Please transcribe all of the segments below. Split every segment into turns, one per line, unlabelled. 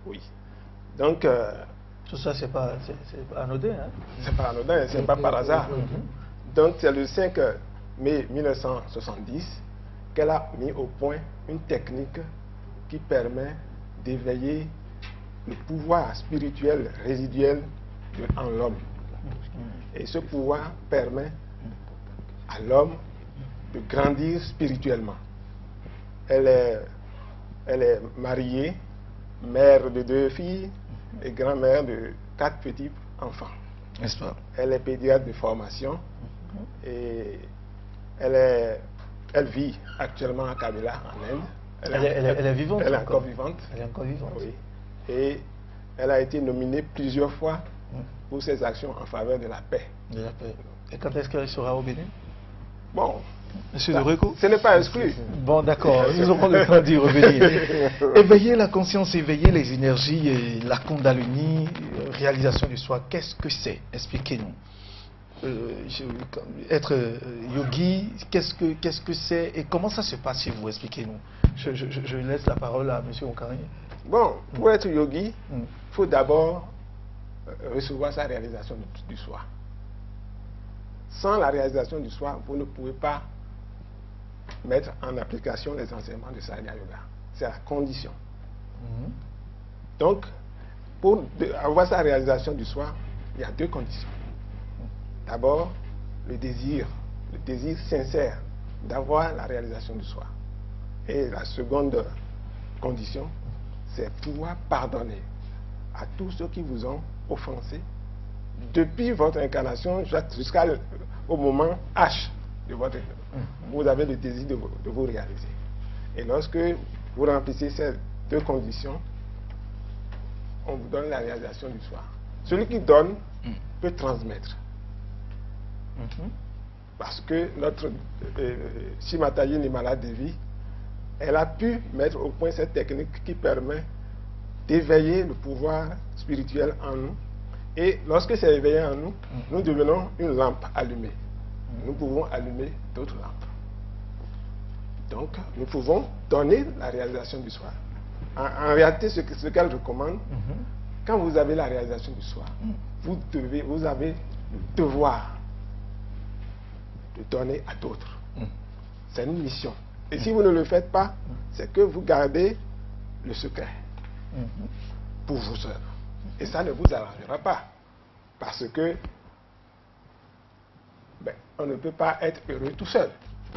Oui. Donc...
tout ça, c'est pas anodin. Hein?
C'est pas anodin, c'est pas par hasard. Donc, c'est le 5 mai 1970 qu'elle a mis au point une technique qui permet d'éveiller le pouvoir spirituel résiduel en l'homme. Et ce pouvoir permet à l'homme de grandir spirituellement. Elle est mariée, mère de 2 filles et grand-mère de 4 petits enfants.
N'est-ce pas?
Elle est pédiatre de formation et elle vit actuellement à Kabila, en Inde.
Elle est vivante.
Elle est encore vivante.
Elle est encore vivante.
Oui. Et elle a été nominée plusieurs fois pour ses actions en faveur de la paix.
De la paix. Et quand est-ce qu'elle sera au Bénin?
Bon,
Monsieur Doreko,
ce n'est pas exclu.
Bon, d'accord, nous aurons le temps d'y revenir. Éveiller la conscience, éveiller les énergies, et la Kundalini, réalisation du soi, qu'est-ce que c'est? Expliquez-nous. Être yogi, qu'est-ce que c'est et comment ça se passe chez vous? Expliquez-nous. Je laisse la parole à monsieur Okari.
Bon, pour être yogi, il faut d'abord recevoir sa réalisation du soi. Sans la réalisation du soi, vous ne pouvez pas mettre en application les enseignements de Sanya Yoga. C'est la condition. Donc, pour avoir sa réalisation du soi, il y a 2 conditions. D'abord, le désir sincère d'avoir la réalisation du soi. Et la seconde condition, c'est pouvoir pardonner à tous ceux qui vous ont offensé depuis votre incarnation jusqu'au moment H de votre incarnation. Vous avez le désir de vous réaliser. Et lorsque vous remplissez ces 2 conditions, on vous donne la réalisation du soi. Celui qui donne peut transmettre. Parce que notre Shimatayi Nimala Devi, elle a pu mettre au point cette technique qui permet d'éveiller le pouvoir spirituel en nous. Et lorsque c'est éveillé en nous, nous devenons une lampe allumée. Nous pouvons allumer d'autres lampes. Donc, nous pouvons donner la réalisation du soi. En réalité, ce qu'elle recommande, quand vous avez la réalisation du soi, vous avez le devoir de donner à d'autres. C'est une mission. Et si vous ne le faites pas, c'est que vous gardez le secret pour vous seul. Et ça ne vous arrangera pas. Parce que on ne peut pas être heureux tout seul.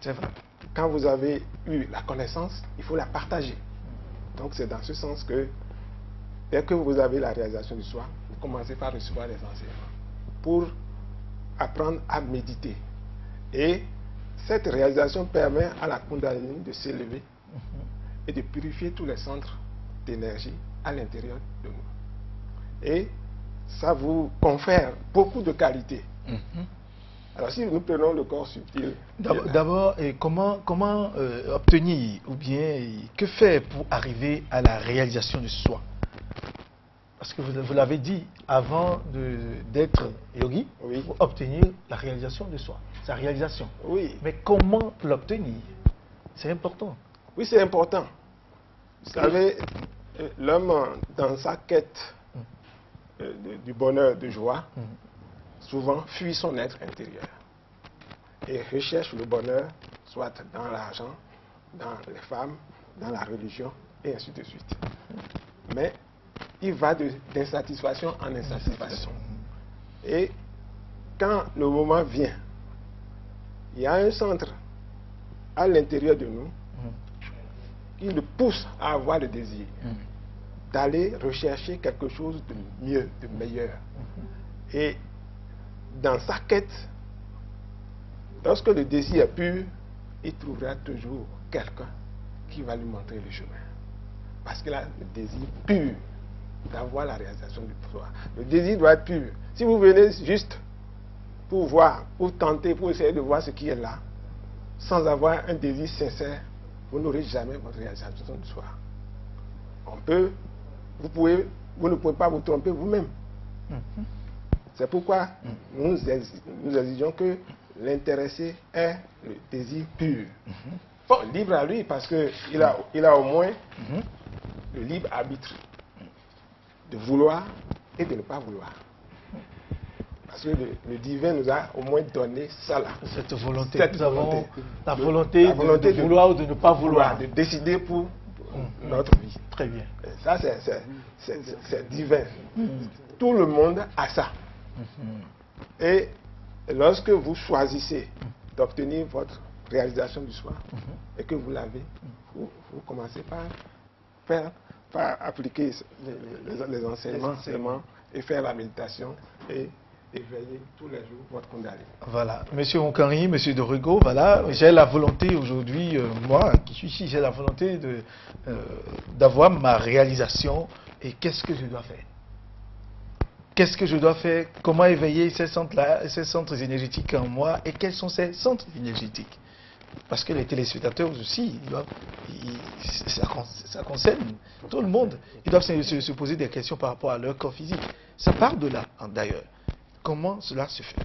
C'est vrai. Quand vous avez eu la connaissance, il faut la partager. Donc c'est dans ce sens que dès que vous avez la réalisation du soi, vous commencez par recevoir les enseignements pour apprendre à méditer. Et cette réalisation permet à la Kundalini de s'élever et de purifier tous les centres d'énergie à l'intérieur de nous. Et ça vous confère beaucoup de qualités. Alors si nous prenons le corps subtil...
D'abord, comment obtenir, ou bien que faire pour arriver à la réalisation de soi? Parce que vous l'avez dit, avant d'être yogi, il faut obtenir la réalisation de soi, sa réalisation.
Oui.
Mais comment l'obtenir? C'est important.
Oui, c'est important. Vous savez, l'homme, dans sa quête du bonheur, de joie, souvent fuit son être intérieur et recherche le bonheur, soit dans l'argent, dans les femmes, dans la religion, et ainsi de suite. Mais il va d'insatisfaction en insatisfaction. Et quand le moment vient, il y a un centre à l'intérieur de nous qui le pousse à avoir le désir d'aller rechercher quelque chose de mieux, de meilleur. Et dans sa quête, lorsque le désir est pur, il trouvera toujours quelqu'un qui va lui montrer le chemin. Parce qu'il a le désir pur d'avoir la réalisation du soi. Le désir doit être pur. Si vous venez juste pour voir, pour tenter, pour essayer de voir ce qui est là, sans avoir un désir sincère, vous n'aurez jamais votre réalisation du soi. Vous ne pouvez pas vous tromper vous-même. C'est pourquoi nous exigeons que l'intéressé ait le désir pur. Bon, libre à lui, parce qu'il a au moins le libre arbitre. de vouloir et de ne pas vouloir. Parce que le divin nous a au moins donné ça là.
Cette volonté.
Cette
Nous avons
volonté.
la volonté,
La volonté
de vouloir ou de ne pas vouloir.
De décider pour notre vie.
Très bien.
Et ça, c'est divin. Tout le monde a ça. Et lorsque vous choisissez d'obtenir votre réalisation du soi et que vous l'avez, vous commencez par appliquer les enseignements et faire la méditation et veiller tous les jours votre condamné.
Voilà. Monsieur Onkari, Monsieur Dorego, voilà, j'ai la volonté aujourd'hui, moi qui suis ici, j'ai la volonté d'avoir ma réalisation. Et qu'est-ce que je dois faire? Qu'est-ce que je dois faire? Comment éveiller ces centres-là, ces centres énergétiques en moi? Et quels sont ces centres énergétiques? Parce que les téléspectateurs aussi, ça concerne tout le monde. Ils doivent se poser des questions par rapport à leur corps physique. Ça part de là, d'ailleurs. Comment cela se fait?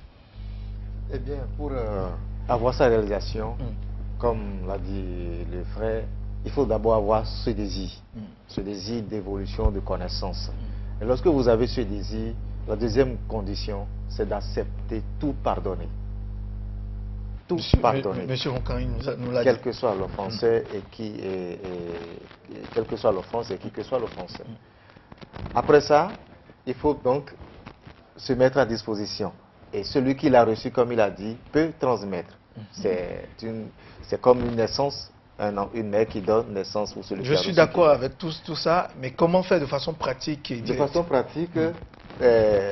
Eh bien, pour avoir sa réalisation, comme l'a dit le frère, il faut d'abord avoir ce désir d'évolution, de connaissance. Et lorsque vous avez ce désir, la deuxième condition, c'est d'accepter tout pardonner. Tout pardonner.
Monsieur Onkari nous l'a dit.
Quel que soit l'offenseur et quel que soit l'offense et qui que soit l'offenseur. Après ça, il faut donc se mettre à disposition. Et celui qui l'a reçu, comme il a dit, peut transmettre. C'est comme une naissance, une mère qui donne naissance pour celui qui a reçu.
Je suis d'accord avec tout ça, mais comment faire de façon pratique?
De façon pratique,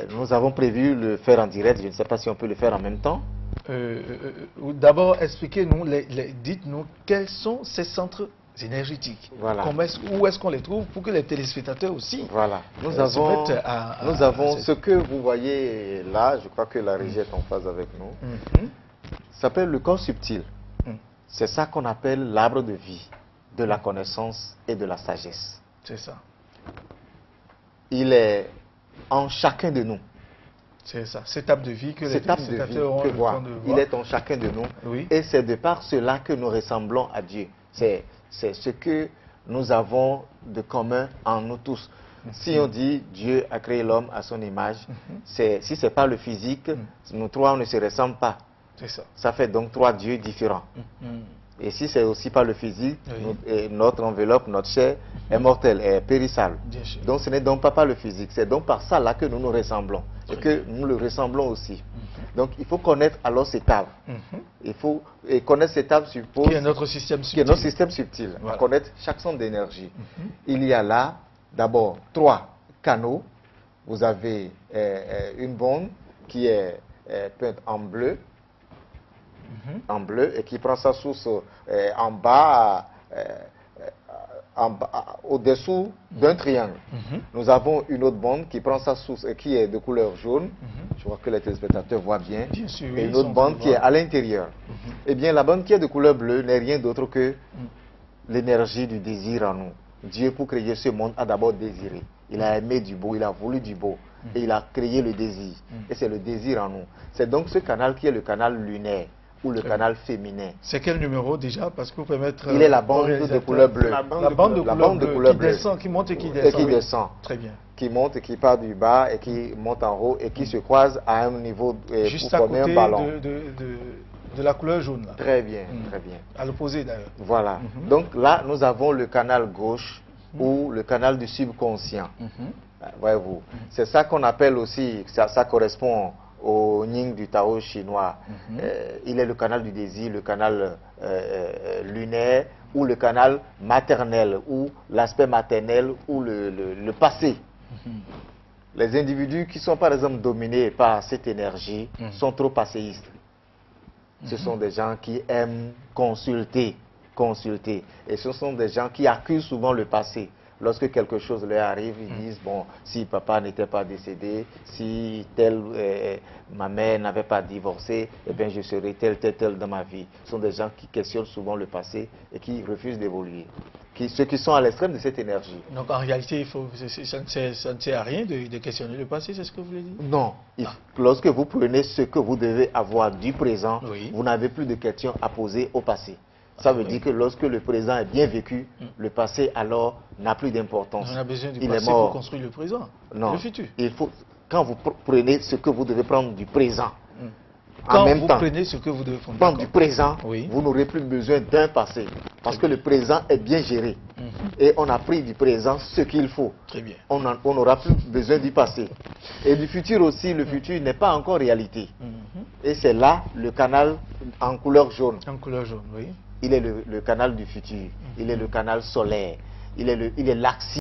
nous avons prévu le faire en direct. Je ne sais pas si on peut le faire en même temps.
D'abord, expliquez-nous, dites-nous quels sont ces centres énergétiques.
Voilà.
Où est-ce qu'on les trouve pour que les téléspectateurs aussi.
Voilà. Nous avons ce que vous voyez là, je crois que la régie est en phase avec nous. Ça s'appelle le corps subtil. C'est ça qu'on appelle l'arbre de vie, de la connaissance et de la sagesse.
C'est ça.
Il est en chacun de nous.
C'est ça, cette étape de vie que les téléspectateurs auront le temps de voir.
Il est en chacun de nous.
Oui.
Et c'est de par cela que nous ressemblons à Dieu. C'est ce que nous avons de commun en nous tous. Si on dit Dieu a créé l'homme à son image, si ce n'est pas le physique, nous trois on ne se ressemblent pas.
C'est ça.
Ça fait donc trois dieux différents. Et si c'est aussi pas le physique, notre enveloppe, notre chair est mortelle, est périssable. Donc ce n'est donc pas le physique, c'est donc par ça là que nous nous ressemblons et que nous le ressemblons aussi. Donc il faut connaître alors cet arbre. Il faut connaître cet arbre suppose
qui est notre système subtil.
Qui est notre système subtil. Voilà. Connaître chaque centre d'énergie. Il y a là d'abord 3 canaux. Vous avez une bombe qui est peinte en bleu. Et qui prend sa source en bas, au-dessous d'un triangle. Nous avons une autre bande qui prend sa source et qui est de couleur jaune. Je crois que les téléspectateurs voient bien.
Sûr,
et une autre bande qui est à l'intérieur. Eh bien, la bande qui est de couleur bleue n'est rien d'autre que l'énergie du désir en nous. Dieu, pour créer ce monde, a d'abord désiré. Il a aimé du beau, il a voulu du beau. Et il a créé le désir. Et c'est le désir en nous. C'est donc ce canal qui est le canal lunaire. Ou le canal féminin.
C'est quel numéro déjà? Parce que vous pouvez mettre.
Il est la bande de couleur bleue.
La bande de couleur bleue. Qui descend, qui monte et qui descend.
Et qui descend.
Très bien.
Qui monte et qui part du bas et qui monte en haut et qui se croise à un niveau
juste
pour former un ballon.
De la couleur jaune. Là.
Très bien, très bien.
À l'opposé d'ailleurs.
Voilà. Donc là, nous avons le canal gauche ou le canal du subconscient. Voyez-vous. C'est ça qu'on appelle aussi, ça correspond au Ning du Tao chinois. Il est le canal du désir, le canal lunaire ou le canal maternel ou l'aspect maternel ou le passé. Les individus qui sont par exemple dominés par cette énergie sont trop passéistes. Ce sont des gens qui aiment consulter. Et ce sont des gens qui accusent souvent le passé. Lorsque quelque chose leur arrive, ils disent, bon, si papa n'était pas décédé, si ma mère n'avait pas divorcé, eh bien je serais tel dans ma vie. Ce sont des gens qui questionnent souvent le passé et qui refusent d'évoluer. Ceux qui sont à l'extrême de cette énergie.
Donc en réalité, ça ne sert à rien de questionner le passé, c'est ce que vous voulez dire?
Non. Lorsque vous prenez ce que vous devez avoir du présent, vous n'avez plus de questions à poser au passé. Ça veut dire que lorsque le présent est bien vécu, le passé alors n'a plus d'importance.
On a besoin du
Il
passé
est mort.
pour construire le présent,
Non.
le futur.
Il faut, quand vous prenez ce que vous devez prendre du présent,
Quand
en même
vous
temps,
prenez ce que vous devez prendre,
prendre du présent,
Oui.
vous n'aurez plus besoin d'un passé. Parce que le présent est bien géré. Et on a pris du présent ce qu'il faut.
Très bien.
On n'aura plus besoin du passé. Et du futur aussi, le futur n'est pas encore réalité. Et c'est là le canal en couleur jaune.
En couleur jaune, oui.
Il est le canal du futur. Il est le canal solaire. Il est l'axe